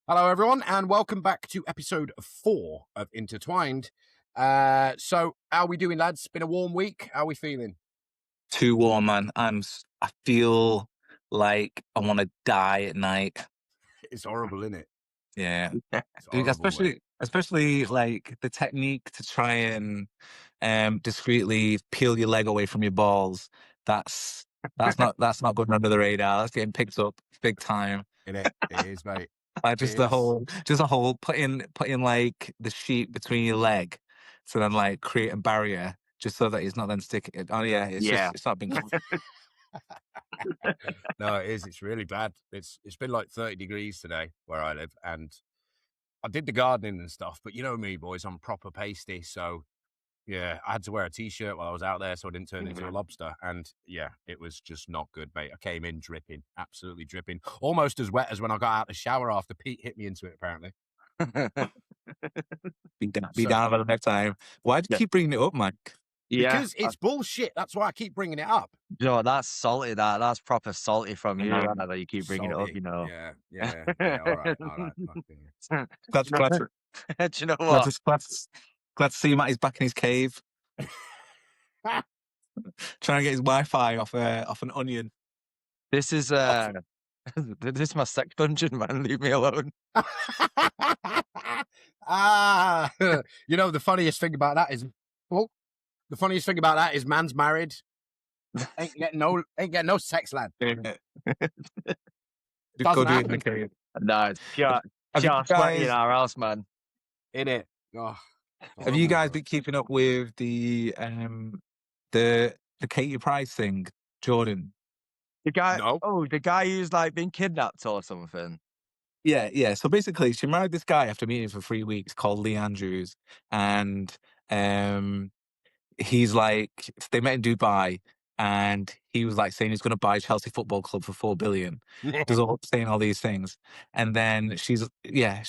Hello, everyone, and welcome back to episode 4 of Intertwined. So, how are we doing, lads? Been a warm week. How are we feeling? Too warm, man. I feel like I want to die at night. It's horrible, isn't it? Yeah. It's horrible, mate. Especially like the technique to try and discreetly peel your leg away from your balls. That's that's not going under the radar. That's getting picked up big time. It is, mate. Like It is. just a whole putting like the sheet between your leg to then like create a barrier just so that it's not then sticking. Oh yeah, it's not been. No, it is. It's really bad. It's been like 30 degrees today where I live, and I did the gardening and stuff, but you know me, boys, I'm proper pasty, so yeah, I had to wear a t-shirt while I was out there so I didn't turn into a lobster. And yeah, it was just not good, mate. I came in dripping, absolutely dripping. Almost as wet as when I got out of the shower after Pete hit me into it, apparently. Be down by the next time. Why do you keep bringing it up, Mike? Because it's bullshit. That's why I keep bringing it up. That's salty. That's proper salty from you. That you keep bringing Salty. it up. Yeah. All right. Glad, glad, Do you know glad, what? glad to see him at his back in his cave, trying to get his Wi-Fi off an onion. This is this is my sex dungeon, man. Leave me alone. You know, the funniest thing about that is man's married. Ain't getting no sex, lad. Just Doesn't go do it in the happen. cave. No, it's pure Have sweaty in you our house, man. In it. Oh, have you guys been keeping up with the Katie Price thing, Jordan? The guy, No. the guy who's like been kidnapped or something. Yeah. So basically, she married this guy after meeting for 3 weeks called Lee Andrews, and he's like, they met in Dubai, and he was like saying he's going to buy Chelsea Football Club for 4 billion. Saying all these things, and then she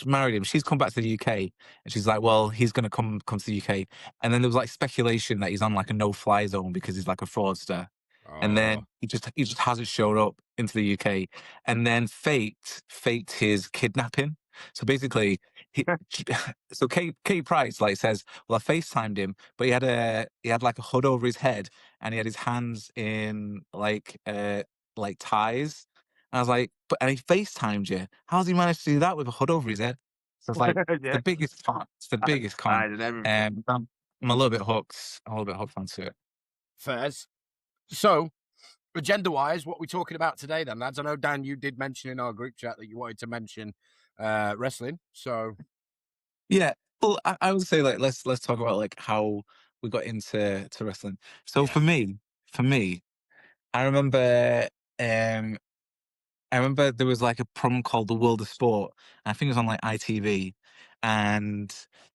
married him. She's come back to the UK, and she's like, well, he's going to come to the UK, and then there was like speculation that he's on like a no-fly zone because he's like a fraudster. And then he just hasn't showed up into the UK. And then faked his kidnapping. So basically, Kate Price like says, well, I FaceTimed him, but he had like a hood over his head, and he had his hands in like ties. And I was like, and he FaceTimed you. How's he managed to do that with a hood over his head? So it's like the biggest con. It's the biggest con. I'm a little bit hooked. I'm a little bit hooked onto it. Fairs. So, agenda-wise, what are we talking about today then, lads? I know, Dan, you did mention in our group chat that you wanted to mention wrestling. So, yeah, well, I would say like let's talk about like how we got into wrestling. So for me, I remember um there was like a program called The World of Sport. And I think it was on like ITV, and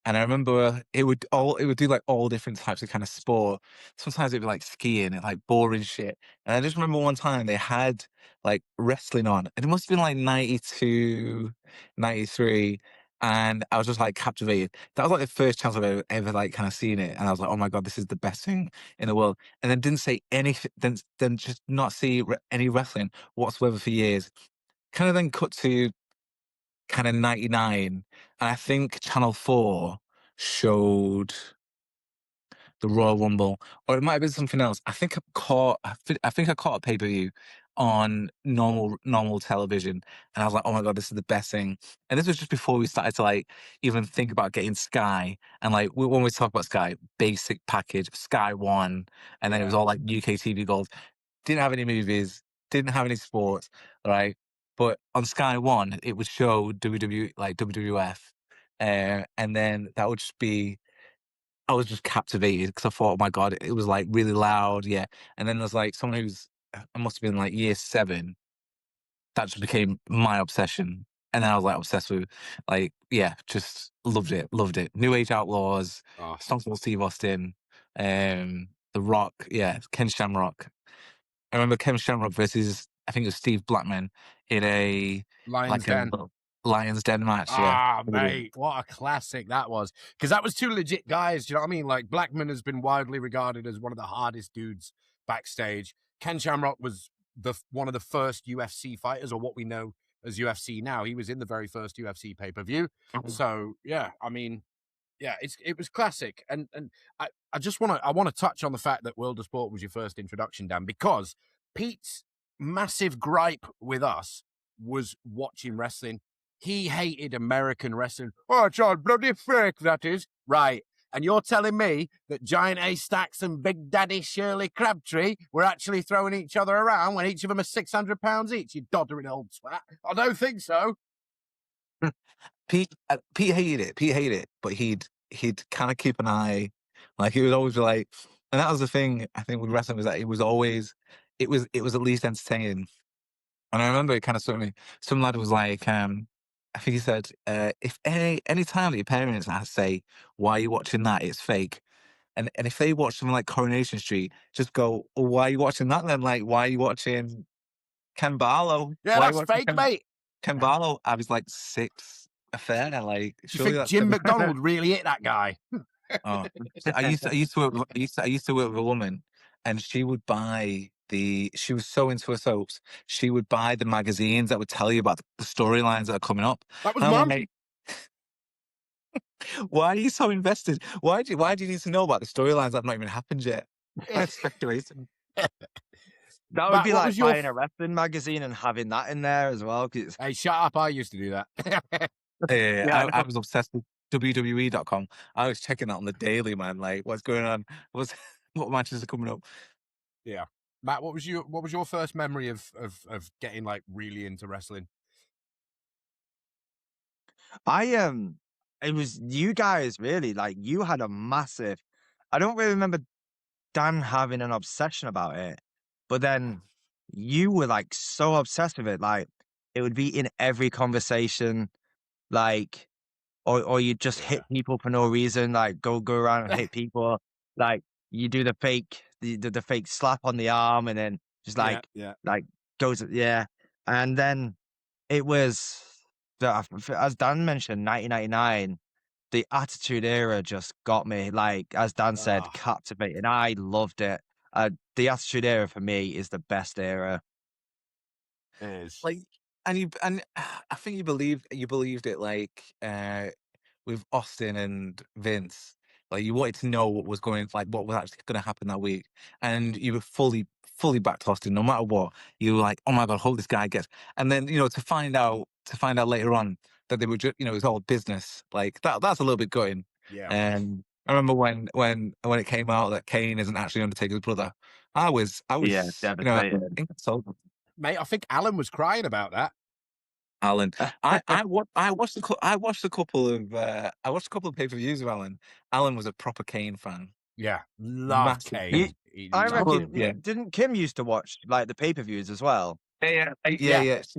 I remember it would do like all different types of kind of sport. Sometimes it'd be like skiing and like boring shit. And I just remember one time they had like wrestling on, and it must have been like 92, 93. And I was just like captivated. That was like the first chance I've ever like kind of seen it, and I was like, "Oh my god, this is the best thing in the world." And then didn't say anything, then just not see any wrestling whatsoever for years. Kind of then cut to kind of 99, and I think Channel 4 showed the Royal Rumble, or it might have been something else. I think I caught a pay-per-view on normal television, and I was like, "Oh my god, this is the best thing!" And this was just before we started to like even think about getting Sky. And like when we talk about Sky, basic package, Sky One, and then it was all like UK TV Gold. Didn't have any movies, didn't have any sports, right? But on Sky One, it would show WWF, and then that would just be. I was just captivated because I thought, oh my god, it was like really loud, yeah. And then there's like someone I must have been like year 7. That just became my obsession, and then I was like obsessed with, like, yeah, just loved it. New Age Outlaws, Stone Cold Steve Austin, The Rock, yeah, Ken Shamrock. I remember Ken Shamrock versus, I think it was Steve Blackman in a Lions Den. Lions Den match. Mate, what a classic that was. Because that was two legit guys, you know what I mean? Like, Blackman has been widely regarded as one of the hardest dudes backstage. Ken Shamrock was one of the first UFC fighters, or what we know as UFC now. He was in the very first UFC pay-per-view. So yeah, I mean, yeah, it was classic. And I just want to touch on the fact that World of Sport was your first introduction, Dan, because Pete's massive gripe with us was watching wrestling. He hated American wrestling. Oh, it's all bloody fake, that is. Right. And you're telling me that Giant A Stacks and Big Daddy Shirley Crabtree were actually throwing each other around when each of them are 600 pounds each, you doddering old twat. I don't think so. Pete hated it. Pete hated it, but he'd kind of keep an eye. Like he would always be like, and that was the thing I think with wrestling was that it was at least entertaining. And I remember it kind of struck me. Some lad was like, I think he said, if any time that your parents say, "Why are you watching that? It's fake." And if they watch something like Coronation Street, just go, "Oh, why are you watching that then? Like, why are you watching Ken Barlow? Yeah, Why are you that's watching fake, mate. Ken Barlow?" I was like 6 affair. Like, Do you surely think that's Jim McDonald really hit that guy? Oh, I used to work with a woman, and she would buy she was so into her soaps. She would buy the magazines that would tell you about the storylines that are coming up. That was And I'm Mum. like, why are you so invested? Why do you need to know about the storylines that have not even happened yet? That's speculation. That would Matt, be what like was your buying a wrestling magazine and having that in there as well. 'Cause Hey, shut up. I used to do that. yeah, I was obsessed with WWE.com. I was checking that on the daily, man. Like, what's going on? What matches are coming up? Yeah. Matt, what was your first memory of getting like really into wrestling? it was you guys really, like you had a massive. I don't really remember Dan having an obsession about it, but then you were like so obsessed with it, like it would be in every conversation, like or you just Yeah. hit people for no reason, like go around and hit people, like you do the fake slap on the arm and then just Yeah. like goes yeah, and then it was as Dan mentioned, 1999. The Attitude Era just got me. Like as Dan said, Ah, captivating. I loved it. The Attitude Era for me is the best era. it is. Like, and I think you believed it, like, with Austin and Vince. Like, you wanted to know what was what was actually going to happen that week, and you were fully backed Austin, no matter what. You were like, "Oh my god, hope this guy gets." And then to find out later on that they were just, it was all business. Like that's a little bit gutting. Yeah. And I remember when it came out that Kane isn't actually Undertaker's brother. I was Yeah, I devastated. think I told Mate, I think Alan was crying about that. Alan. I watched a couple of pay-per-views of Alan. Alan was a proper Kane fan. Yeah. Loved Massive Kane. He, Kane. He I loved Well, him. reckon yeah. didn't Kim used to watch like the pay-per-views as well? Yeah. She She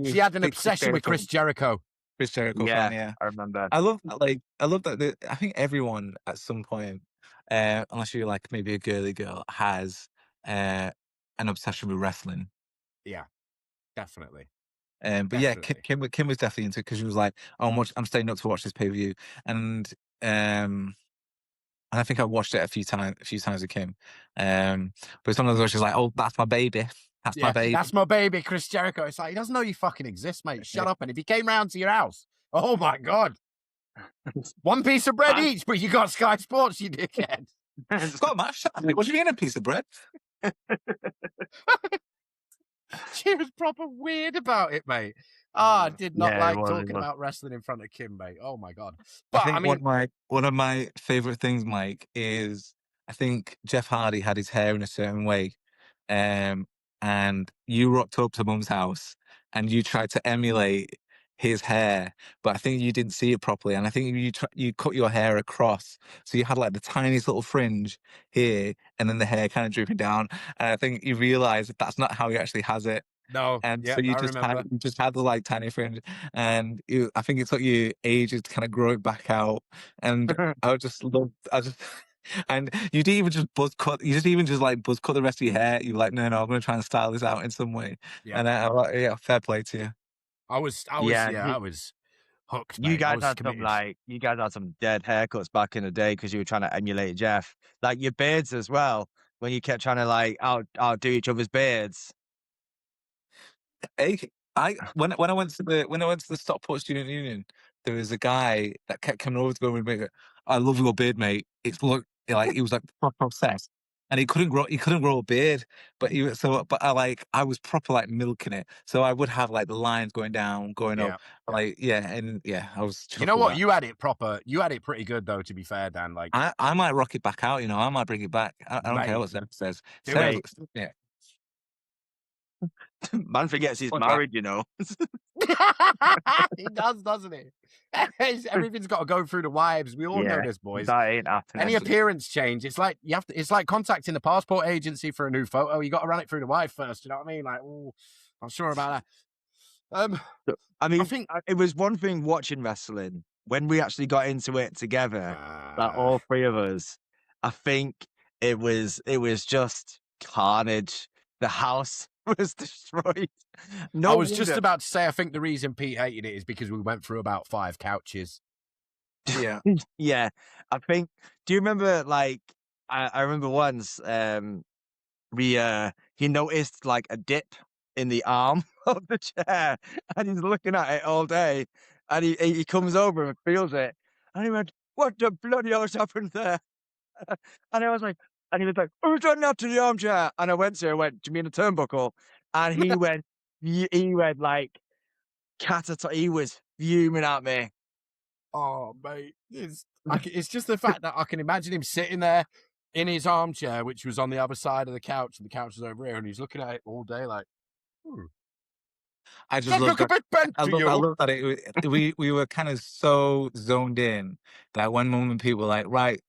was had an big obsession with Chris Jericho. Fan, Yeah, yeah. I remember. I love that I think everyone at some point, unless you're like maybe a girly girl, has an obsession with wrestling. Yeah, definitely. But yeah, Definitely. Kim was definitely into it because she was like, "Oh, I'm staying up to watch this pay-per-view," and I think I watched it a few times with Kim. But it's one of those where she's like, "Oh, that's my baby. That's my Yeah, baby." that's my baby, Chris Jericho. It's like, he doesn't know you fucking exist, mate. Shut up. And if he came round to your house, oh my God. One piece of bread I- each, but you got Sky Sports, you dickhead. Got a match. What do you mean a piece of bread? She was proper weird about it, mate. I did not yeah, it like was. talking about wrestling in front of Kim, mate. Oh my God. I But I think mean, one of my favorite things, Mike, is I think Jeff Hardy had his hair in a certain way, and you rocked up to Mum's house and you tried to emulate his hair, but I think you didn't see it properly, and I think you cut your hair across, so you had like the tiniest little fringe here, and then the hair kind of drooping down, and I think you realised that that's not how he actually has it. no. And so Yep, I remember. you just had the like tiny fringe, and I think it took you ages to kind of grow it back out. And I just, and you didn't even just buzz cut. You just even just like buzz cut the rest of your hair. You're like, no, I'm going to try and style this out in some way. Yeah. And I'm like, yeah, fair play to you. I was Yeah, hooked, you mate. I guys was had committed. you guys had some dead haircuts back in the day because you were trying to emulate Jeff. Like your beards as well, when you kept trying to like outdo each other's beards. Hey, When I went to the Stockport Student Union, there was a guy that kept coming over to go with me. I love your beard, mate. It's look like he was like proper obsessed, and he couldn't grow a beard. But I was proper like milking it. So I would have like the lines going down, going up, Yeah. like I was You chuffed know with what? that. You had it proper. You had it pretty good though. To be fair, Dan, like, I might rock it back out. I might bring it back. I don't care mate, what Sarah says. do it. Mate, Yeah. man forgets he's What's that? married, you know. He does, doesn't he? Everything's got to go through the wives. We all know Yeah, this, boys. that ain't Any happening. appearance change, it's like you have to. It's like contacting the passport agency for a new photo. You got to run it through the wife first. You know what I mean? Like, oh, I'm sure about that. I mean, think- it was one thing watching wrestling when we actually got into it together, like all three of us. I think it was just carnage. The house was destroyed. No I was just wonder. about to say, I think the reason Pete hated it is because we went through about 5 couches. Yeah. Yeah, I think. Do you remember? Like, I remember once. He noticed like a dip in the arm of the chair, and he's looking at it all day, and he comes over and feels it, and he went, "What the bloody hell's happened there?" And I was like, and he was like, "Who's done that to the armchair?" And I went to him, "Do you mean a turnbuckle?" And he went like he was fuming at me. Oh, mate, it's just the fact that I can imagine him sitting there in his armchair, which was on the other side of the couch, and the couch was over here, and he's looking at it all day like, I just "That love look a that. bit bent to I you." love that we were kind of so zoned in that one moment people were like, right,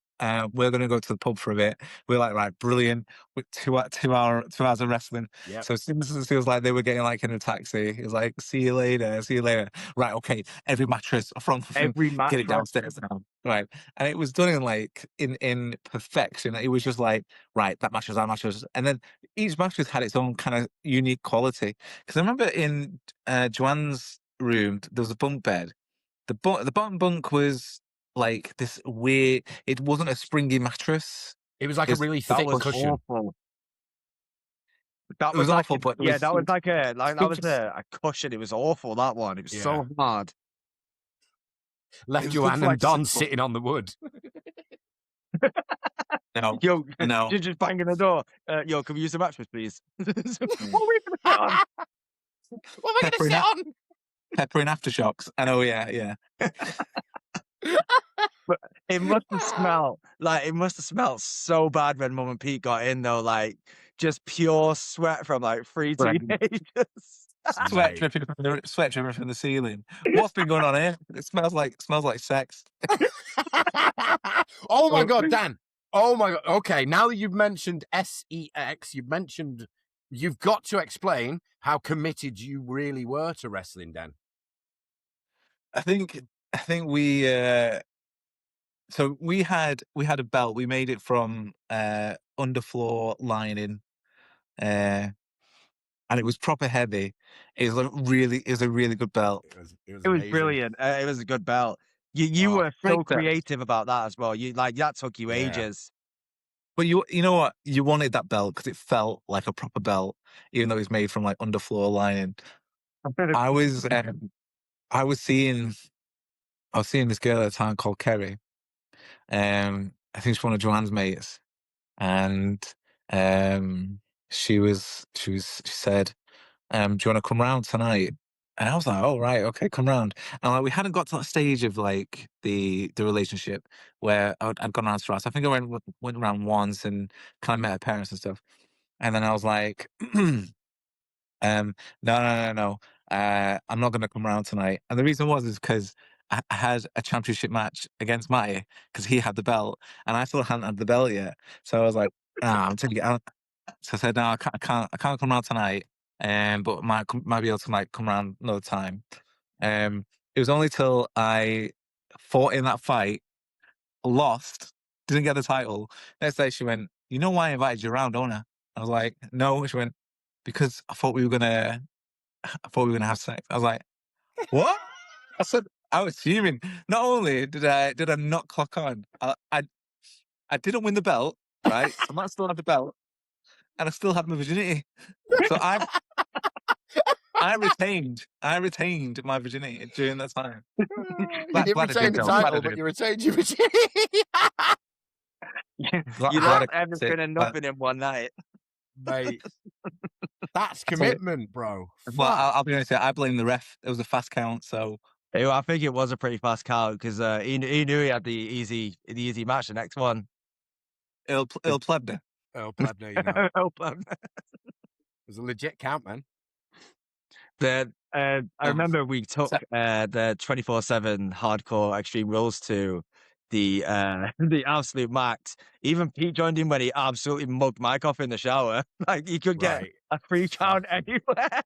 we're gonna go to the pub for a bit. We're like, right, brilliant. With 2 hours of wrestling. Yep. So as soon as it feels like they were getting like in a taxi, it was like, see you later, see you later. Right, okay, every mattress from Every get it match. downstairs now. Right. And it was done in like in perfection. It was just like, right, that mattress. And then each mattress had its own kind of unique quality. Because I remember in Joanne's room, there was a bunk bed. The bottom bunk was like this weird. It wasn't a springy mattress. It was like It a was really That thick was cushion. awful. That it was was like awful, but it yeah, was that was like that was just a cushion. It was awful. That one. It was Yeah. so hard. it Left was good Joanne for, and like, Don simple. sitting on the wood. No, Yo, no. just banging the door. Yo, can we use the mattress, please? What are we gonna sit on? What am I Pepper going in, to sit pepper in aftershocks. I know, yeah. But it must have smelled so bad when Mum and Pete got in though, like just pure sweat from like 3 Right. teenagers. on? Sweat Mate. dripping from the ceiling. What's been going on here? It smells like sex. Oh my Oh, God, Dan. Oh my God. Okay, now that you've mentioned SEX, you've got to explain how committed you really were to wrestling, Dan. I think we so we had a belt. We made it from underfloor lining, and it was proper heavy. It was a really good belt. It was It was amazing. brilliant. It was a good belt. You Oh, were great so belt. creative about that as well. You like that took you Yeah. ages. But you know what? You wanted that belt because it felt like a proper belt, even though it's made from like underfloor lining. I was I was seeing this girl at the time called Kerry. I think she's one of Joanne's mates, and she said, "Do you want to come round tonight?" And I was like, "Oh right, okay, come round." And like we hadn't got to that stage of like the relationship where I'd gone around to her house. I think I went around once and kind of met her parents and stuff. And then I was like, no, no, no, no. I'm not going to come around tonight. And the reason is because I had a championship match against Matty because he had the belt and I still hadn't had the belt yet. So I was like, I'm taking it out. So I said, no, I can't come around tonight. But might be able to like come around another time. It was only till I fought in that fight, lost, didn't get the title. Next day she went, you know why I invited you around, don't I? I was like, no. She went, because I thought we were gonna have sex. I was like, what? I said, I was fuming. Not only did I not clock on, I didn't win the belt, right? I might still have the belt, and I still had my virginity. So I retained my virginity during that time. You didn't Glad I retain did, the though. Glad I title, but did. you retained your virginity. Glad You I lost kept it. everything and nothing in one night. Mate, that's I tell you, commitment, bro. well, Fuck. I'll be honest. I blame the ref. It was a fast count, so I think it was a pretty fast count because he knew he had the easy match. The next one. it'll pleb Oh, Plebner, you know. Oh, It was a legit count, man. I remember we took So- the 24/7 hardcore extreme rules to the the absolute max. Even Pete joined in when he absolutely mugged Mike off in the shower. Like he could get Right. a free count anywhere.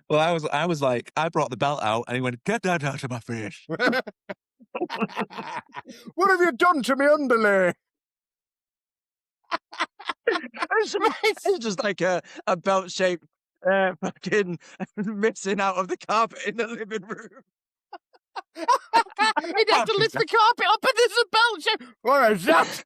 Well, I was like, I brought the belt out, and he went, "Get that out of my face." What have you done to me underlay? It's just like a belt shaped fucking missing out of the carpet in the living room. He'd have to lift the carpet up and there's a belt shape. What is that?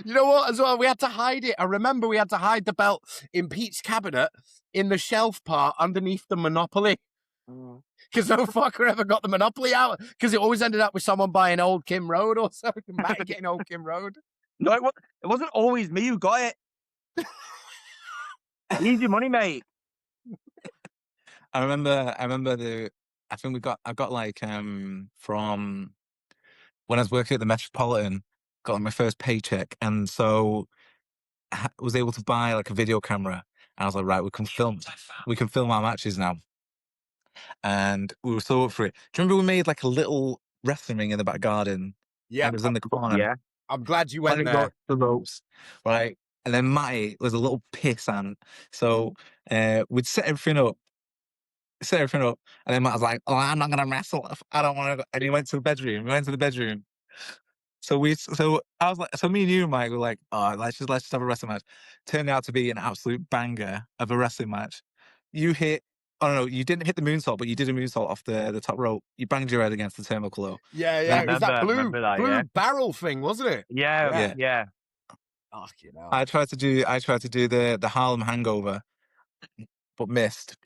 You know what, as well? We had to hide it. I remember we had to hide the belt in Pete's cabinet in the shelf part underneath the Monopoly. Because no fucker ever got the Monopoly out. Because it always ended up with someone buying Old Kim Road or something. Matt getting Old Kim Road. No, it wasn't always me who got it. Easy money, mate. I remember I think I got like from when I was working at the Metropolitan, got like my first paycheck, and so I was able to buy like a video camera. And I was like, right, we can film our matches now, and we were so up for it. Do you remember we made like a little wrestling ring in the back garden? Yeah, And it was in the corner. Yeah. I'm glad you went When it there. got the ropes, right? And then Matty was a little piss ant, so we'd set everything up, and then Matt was like, "Oh, I'm not gonna wrestle. I don't want to." And he went to the bedroom. So I was like, so me and you, Mike, were like, "Oh, let's just have a wrestling match." Turned out to be an absolute banger of a wrestling match. You hit. I don't know. You didn't hit the moonsault, but you did a moonsault off the top rope. You banged your head against the turnbuckle. Yeah, Yeah, it was that remember that, blue yeah. barrel thing, wasn't it? Yeah. Fucking hell. I tried to do the Harlem Hangover, but missed.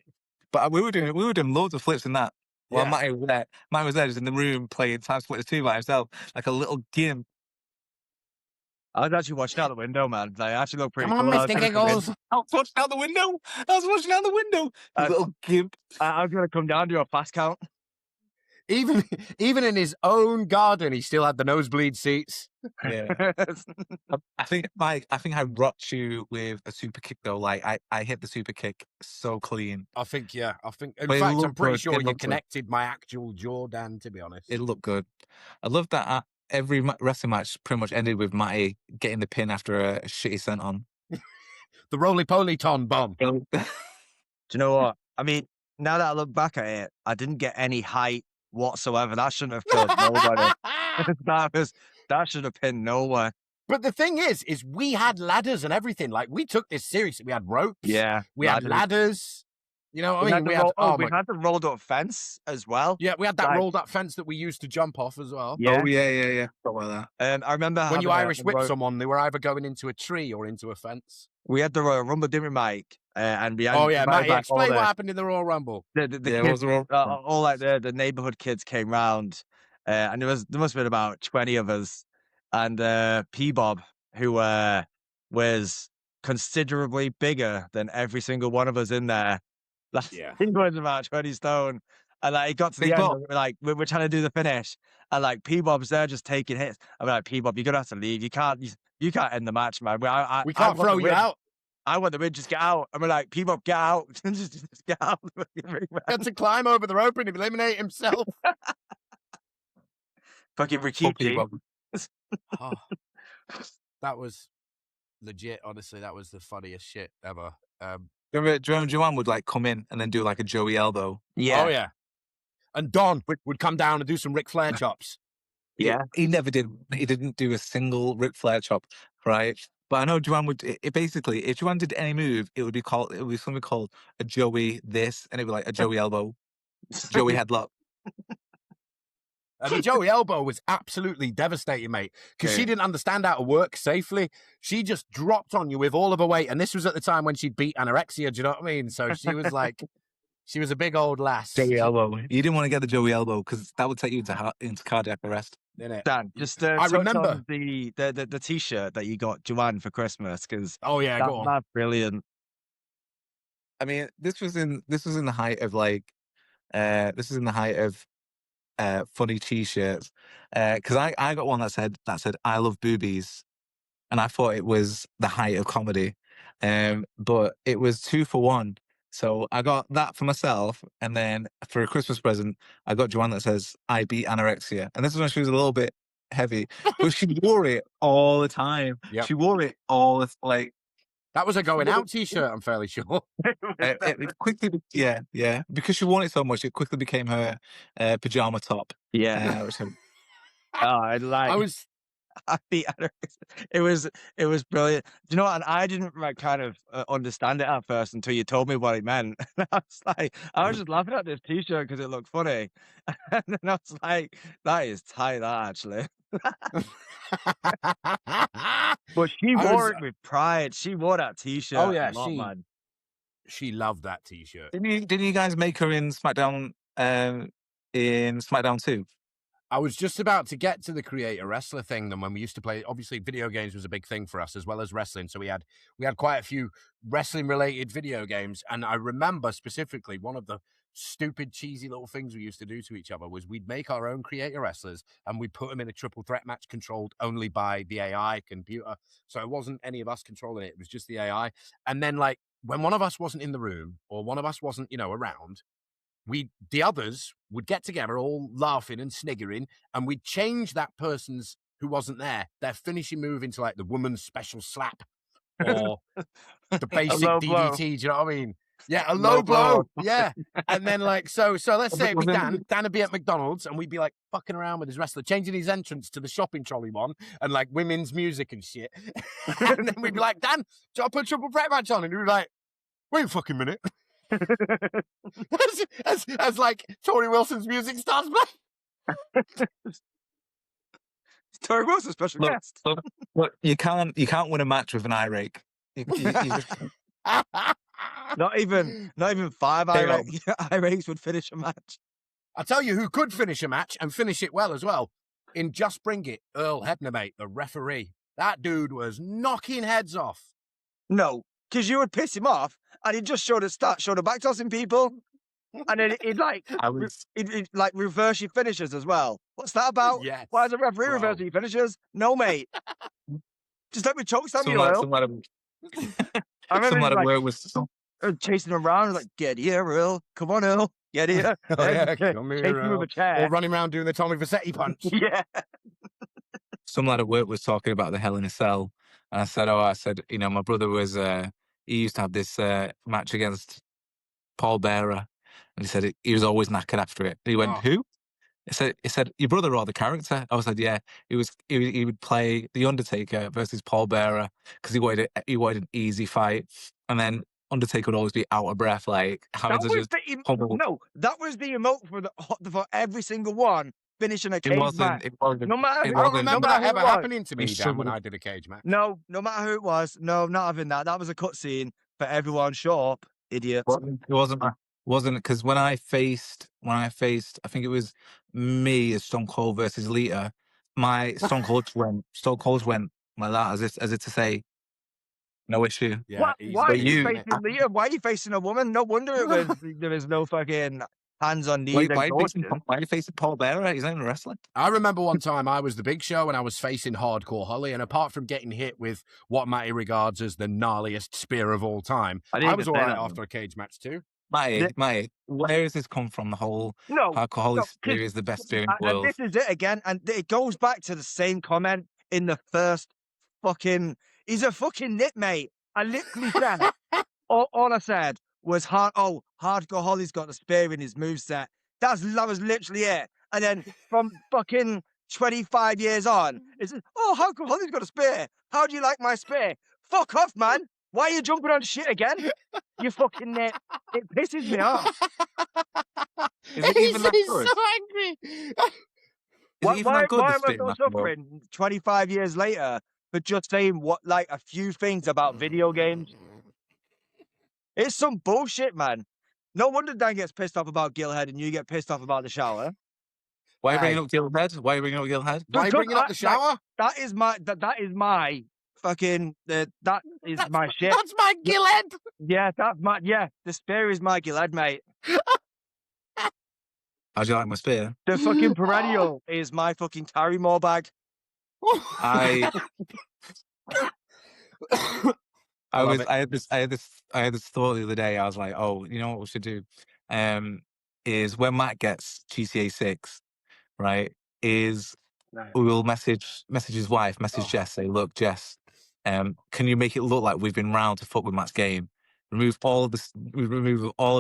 But we were doing loads of flips in that. While Yeah. Matty was there, just in the room playing Time Splitters 2 by himself, like a little gimp. I was actually watching out the window, man. They actually look pretty Come on, cool. Mr. Giggles. I was watching out the window. You little gimp. I was going to come down to a fast count. Even in his own garden, he still had the nosebleed seats. Yeah. I think I rocked you with a super kick though. Like I hit the super kick so clean. I think. In But it fact, I'm looked pretty good. sure It you looked good. connected my actual Jordan, to be honest. It looked good. I love that every wrestling match pretty much ended with Matty getting the pin after a shitty sent on. The roly-poly-ton bomb. Do you know what? I mean, now that I look back at it, I didn't get any height whatsoever. That shouldn't have killed nobody. that should have pinned nowhere. But the thing is we had ladders and everything. Like, we took this seriously. We had ropes. Yeah. We had ladders. You know what I mean? We had the rolled up fence as well. Yeah, we had that like- rolled up fence that we used to jump off as well. Yeah. Oh yeah. Something like that. I remember When you having Irish whip someone, they were either going into a tree or into a fence. we had the Royal Rumble, didn't we, Mike? And we had Matty, back explain all what happened in the Royal Rumble. the Yeah, it kids, was the wrong. all like the neighborhood kids came round, and there must have been about 20 of us, and P-Bob, who was considerably bigger than every single one of us in there. Like, Yeah. he was about 20 stone, and like it got to the Big end, Bob. and we're trying to do the finish, and like P-Bob's there just taking hits. I'm like, P-Bob, you're gonna have to leave. You can't end the match, man. We can't throw you out. I want the win, just get out. And we're like, P-Bob, get out. just get out. He had to climb over the rope and eliminate himself. Fucking Poor Rikichi. P-Bob. Oh, that was legit. Honestly, that was the funniest shit ever. Remember Joanne would like come in and then do like a Joey elbow. Yeah. Oh, yeah. And Don would come down and do some Ric Flair chops. Yeah. He never did. He didn't do a single Ric Flair chop, right? But I know Joanne would. It basically, if Joanne did any move, it would be something called a Joey this, and it'd be like a Joey elbow, Joey headlock. And the Joey elbow was absolutely devastating, mate, because she didn't understand how to work safely. She just dropped on you with all of her weight. And this was at the time when she'd beat anorexia. Do you know what I mean? So she was like, she was a big old lass. Joey elbow. You didn't want to get the Joey elbow because that would take you into cardiac arrest. Didn't it? Dan, just I touch remember on the T-shirt that you got Joanne for Christmas, because go on. that's brilliant. I mean, this was in the height of like, funny T-shirts, because I got one that said I love boobies, and I thought it was the height of comedy, but it was 2 for 1. So I got that for myself, and then for a Christmas present, I got Joanne that says I beat anorexia, and this is when she was a little bit heavy, but she wore it all the time. Yep. She wore it all the like. That was a going out T-shirt, I'm fairly sure. It quickly, yeah, because she wore it so much, it quickly became her pajama top. Yeah. I beat anorexia. It was brilliant. Do you know what? And I didn't like kind of understand it at first until you told me what it meant. I was just laughing at this T-shirt because it looked funny, and then I was like, that is tight, that actually. But she wore it with pride. She wore that T-shirt. Oh yeah, a lot, man. She loved that T-shirt. Didn't you guys make her in SmackDown? In SmackDown 2? I was just about to get to the creator wrestler thing. Then when we used to play, obviously video games was a big thing for us as well as wrestling. So we had quite a few wrestling related video games. And I remember specifically one of the stupid, cheesy little things we used to do to each other was we'd make our own creator wrestlers and we'd put them in a triple threat match controlled only by the AI computer. So it wasn't any of us controlling it. It was just the AI. And then like when one of us wasn't in the room or one of us wasn't, around, the others would get together all laughing and sniggering, and we'd change that person's who wasn't there, their finishing move into like the woman's special slap or the basic DDT. Do you know what I mean? Yeah, a low blow. Yeah. And then like, so let's say it'd be Dan would be at McDonald's and we'd be like fucking around with his wrestler, changing his entrance to the shopping trolley one and like women's music and shit. And then we'd be like, Dan, do I put a triple threat match on? And he'd be like, wait a fucking minute. as like Tori Wilson's music starts playing. Tori Wilson's special guest. Look, you can't win a match with an eye rake. You just... Not even 5 eye rakes would finish a match. I'll tell you who could finish a match and finish it well as well. In Just Bring It, Earl Hebner, mate, the referee. That dude was knocking heads off. No, because you would piss him off and he'd just show the back tossing people. And then he'd like reverse your finishers as well. What's that about? Yes, why does a referee reverse your finishers? No, mate. Just let me choke slam you, Earl. I remember where was chasing him around, like, get here, Earl. Come on, Earl. Get here. Come here, Earl. With a chair. Or running around doing the Tommy Vassetti punch. Yeah. Some lad at work was talking about the Hell in a Cell. And I said, my brother was, he used to have this match against Paul Bearer. And he said he was always knackered after it. He went, who? He said, your brother or the character? I was like, yeah. He would play The Undertaker versus Paul Bearer because he wanted an easy fight. And then Undertaker would always be out of breath, like having to just No, that was the emote for every single one. Finishing a cage match. I don't remember that ever happening to me, Dan, when I did a cage match. No matter who it was. No, not having that. That was a cutscene for everyone. Shut up, idiot. It wasn't because when I faced, I think it was me as Stone Cold versus Lita. My Stone Cold went like that, as if to say, no issue. Yeah, why are you facing Lita? Why are you facing a woman? No wonder there is no fucking hands on knees. Why are you facing Paul Bearer? He's not even wrestling. I remember one time I was the Big Show and I was facing Hardcore Holly, and apart from getting hit with what Matty regards as the gnarliest spear of all time, I was all right after a cage match too. Matty, where has this come from? The whole Hardcore Holly spear is the best spear in the world. And this is it again, and it goes back to the same comment in the first fucking. He's a fucking nit, mate. I literally said all I said was Hardcore Holly's got the spear in his moveset. That was literally it. And then from fucking 25 years on, it's Hardcore Holly's got a spear. How do you like my spear? Fuck off, man. Why are you jumping on shit again? You fucking nit. It pisses me off. Is it even that good? So angry. Is it even that good, Why the am I spitting still match ball? suffering 25 years later for just saying like a few things about video games? It's some bullshit, man. No wonder Dan gets pissed off about Gillhead and you get pissed off about the shower. Why are you Hey, bringing up Gillhead? Why are you bringing up Gillhead? why are you Because bringing up the shower? that is my fucking that is my shit. That's my gillhead. Yeah, the spear is my Gillhead, mate. How do you like my spear? The fucking perennial is my fucking Tarrymore bag. I I love it. I had this thought the other day. I was like, oh, you know what we should do? Is when Matt gets GTA 6, right? Is we will message his wife, message Jess, say, look, Jess, can you make it look like we've been round to fuck with Matt's game? Remove all of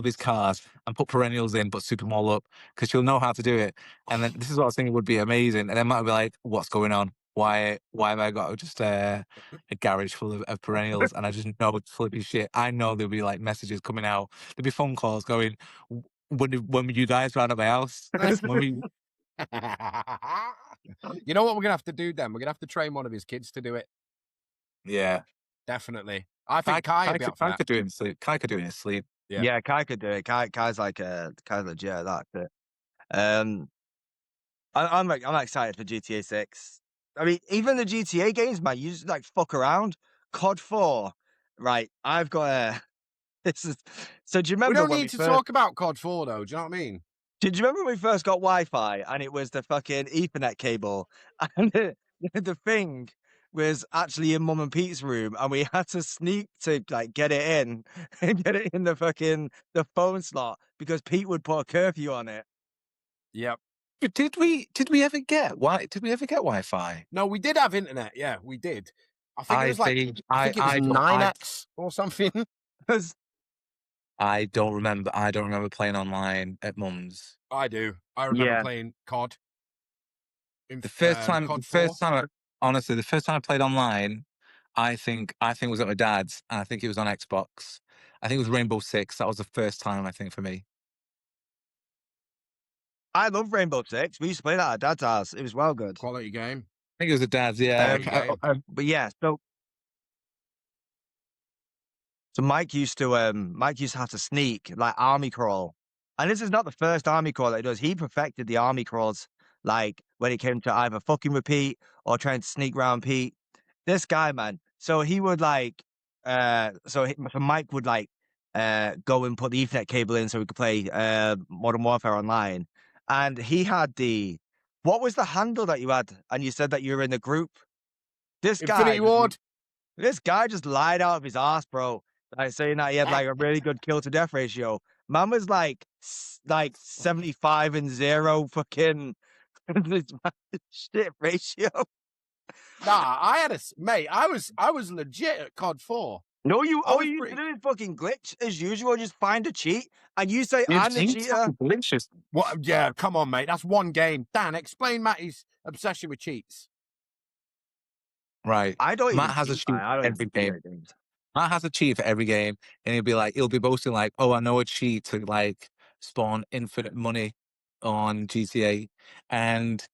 his cars and put perennials in, but soup them all up because she'll know how to do it. And then this is what I was thinking would be amazing. And then Matt would be like, what's going on? Why have I got just a garage full of perennials? And I just know it's full of his shit. I know there'll be like messages coming out. There'll be phone calls going, when were you guys round at my house? When we You know what we're gonna have to do then? We're gonna have to train one of his kids to do it. Yeah. Definitely. I think Kai would be up for that. Kai could do it in sleep. Kai could do it in his sleep. Yeah. Kai could do it. Kai's legit at that. But, I'm excited for GTA 6. I mean, even the GTA games, man, you just like fuck around. COD 4, right? I've got a. This is so. Do you We remember don't when need to talk about COD 4 though. Do you know what I mean? Did you remember when we first got Wi-Fi and it was the fucking Ethernet cable and the thing was actually in Mum and Pete's room and we had to sneak to like get it in and get it in the phone slot because Pete would put a curfew on it. Yep. But did we ever get Wi-Fi? No, we did have internet. Yeah, we did. I think it was like I think it was don't- 9x or something. I don't remember playing online at Mum's. I do. I remember Yeah. playing COD. The first time, COD 4. honestly, the first time I played online, I think it was at my dad's, and I think it was on Xbox. I think it was Rainbow Six. That was the first time, I think, for me. I love Rainbow Six. We used to play that at Dad's house. It was well good. Quality game. I think it was at dad's. Yeah. But yeah, so Mike used to have to sneak like army crawl, and this is not the first army crawl that he does. He perfected the army crawls like when it came to either fucking with Pete or trying to sneak around Pete. This guy, man. So he would like, so Mike would like, go and put the Ethernet cable in so we could play Modern Warfare online, and he had what was the handle that you had? And you said that you were in the group. Infinity Ward. This guy just lied out of his ass, bro. Like saying that he had like a really good kill to death ratio. Man was like 75-0 fucking shit ratio. Nah, I had mate. I was legit at COD 4. No, all you was used to do is fucking glitch as usual. Just find a cheat, and you say It I'm the seems cheater. delicious. What? Yeah, come on, mate. That's one game. Dan, explain Matty's obsession with cheats. Right. I don't Matt even has a cheat, cheat man. I don't every even game. cheat games. Matt has a cheat for every game, and he'll be boasting like, "Oh, I know a cheat to like spawn infinite money on GTA," and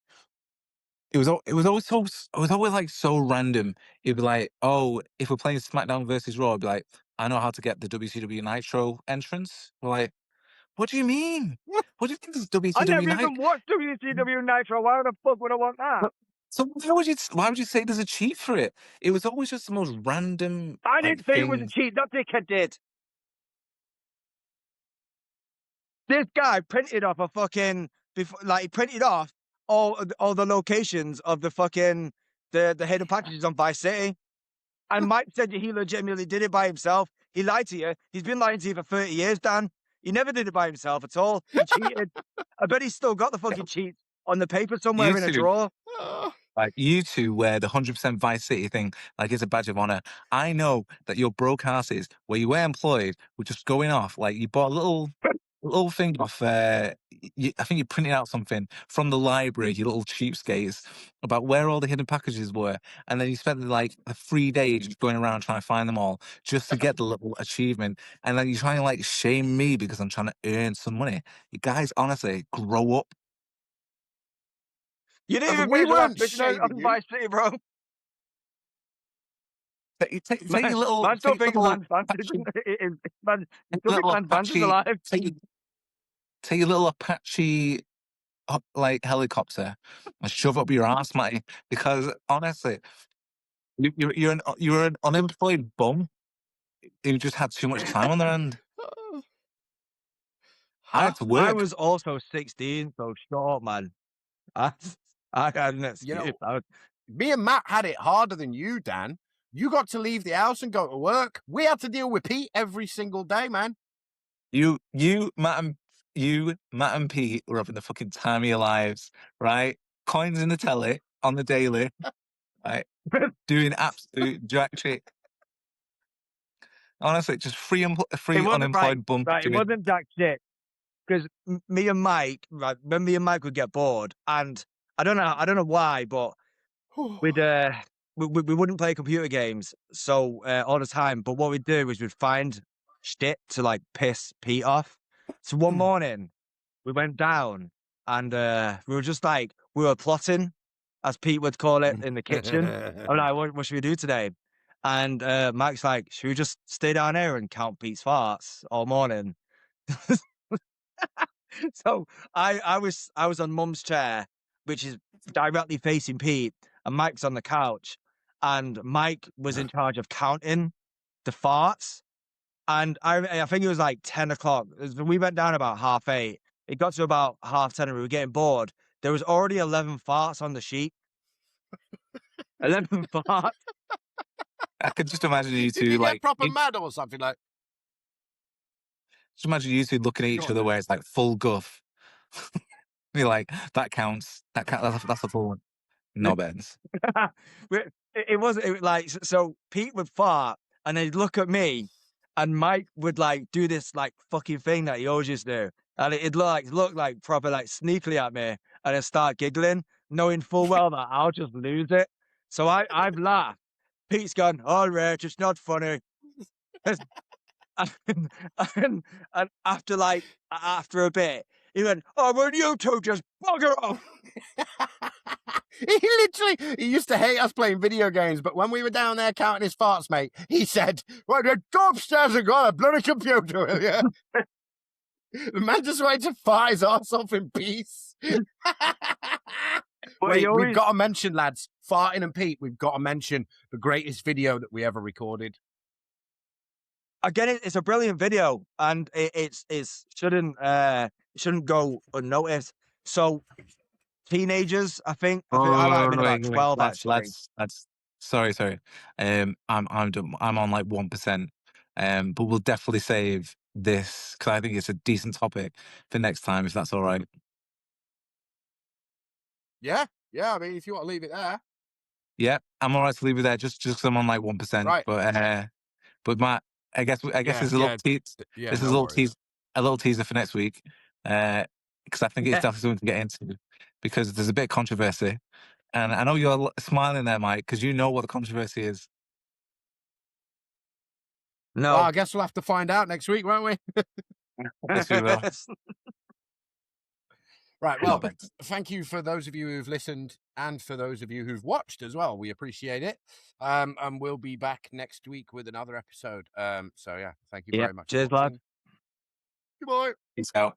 it was always like so random. He'd be like, "Oh, if we're playing SmackDown versus Raw," I'd be like, "I know how to get the WCW Nitro entrance." We're like, "What do you mean? What do you think this is I WCW never Nitro?" even watched WCW Nitro. Why the fuck would I want that? So why would you say there's a cheat for it? It was always just the most random I like didn't say it was a thing. cheat. That dickhead did. This guy printed off a fucking he printed off all the locations of the fucking the hidden packages on Vice City. And Mike said he legitimately did it by himself. He lied to you. He's been lying to you for 30 years, Dan. He never did it by himself at all. He cheated. I bet he's still got the fucking cheats on the paper somewhere You in a two, drawer. like you two wear the 100% Vice City thing like it's a badge of honor. I know that your broke asses, where you were employed, were just going off. Like you bought a little thing off. I think you printed out something from the library, you little cheapskates, about where all the hidden packages were, and then you spent like 3 days just going around trying to find them all just to get the little achievement. And then you try and like shame me because I'm trying to earn some money. You guys, honestly, grow up. You didn't even We finish the last weren't mission on shaming you. Vice City, bro. Take your little, Man still take your thinks little Lance Vance Apache, man, you still think little Lance Vance is Apache, alive? take your little Apache like helicopter and shove up your ass, matey. Because honestly, you're an unemployed bum who just had too much time on their end. I had to I work. was also 16, so short, man. I had an excuse. You know, me and Matt had it harder than you, Dan. You got to leave the house and go to work. We had to deal with Pete every single day, man. You, Matt and Pete were having the fucking time of your lives, right? Coins in the telly on the daily, right? Doing absolute jack shit. Honestly, just free it wasn't unemployed bum. right. It wasn't jack shit because me and Mike, right? When me and Mike would get bored, and I don't know why, but we'd we wouldn't play computer games so all the time. But what we'd do is we'd find shit to like piss Pete off. So one morning we went down and we were just like we were plotting, as Pete would call it, in the kitchen. I'm like, what should we do today? And Mike's like, should we just stay down here and count Pete's farts all morning? So I was on Mum's chair, which is directly facing Pete, and Mike's on the couch, and Mike was in charge of counting the farts. And I think it was like 10 o'clock. We went down about 8:30. It got to about 10:30 and we were getting bored. There was already 11 farts on the sheet. 11 farts. I could just imagine you Did two you like. get proper mad or something like? Just imagine you two looking at each other where it's like full guff. You're like, that counts. That's a full one. No bends. It wasn't like so. Pete would fart and then he'd look at me, and Mike would like do this like fucking thing that he always used to do, and it'd look like proper like sneakily at me, and then start giggling, knowing full well that I'll just lose it. So I've laughed. Pete's gone, all right, it's not funny. and, and after a bit, he went, oh, well, you two just bugger off. He used to hate us playing video games, but when we were down there counting his farts, mate, he said, well, go upstairs and got a bloody computer, will you? The man just wanted to fart his arse off in peace. Wait, we've got to mention, lads, farting and Pete, we've got to mention the greatest video that we ever recorded. Again, it's a brilliant video, and it shouldn't go unnoticed. So, teenagers, I might have been about 12 actually. Sorry. I'm on like 1%. But we'll definitely save this because I think it's a decent topic for next time, if that's all right. Yeah. I mean, if you want to leave it there. Yeah, I'm all right to leave it there just because I'm on like 1%. Right. But Matt, I guess there's a little tease. Yeah, this is a little teaser for next week. Because I think it's definitely something to get into because there's a bit of controversy. And I know you're smiling there, Mike, because you know what the controversy is. No. Well, I guess we'll have to find out next week, won't we? Yes, we will. Right, well, thank you for those of you who've listened and for those of you who've watched as well. We appreciate it. And we'll be back next week with another episode. So, yeah, thank you very much. Cheers, lad. Goodbye. Peace out.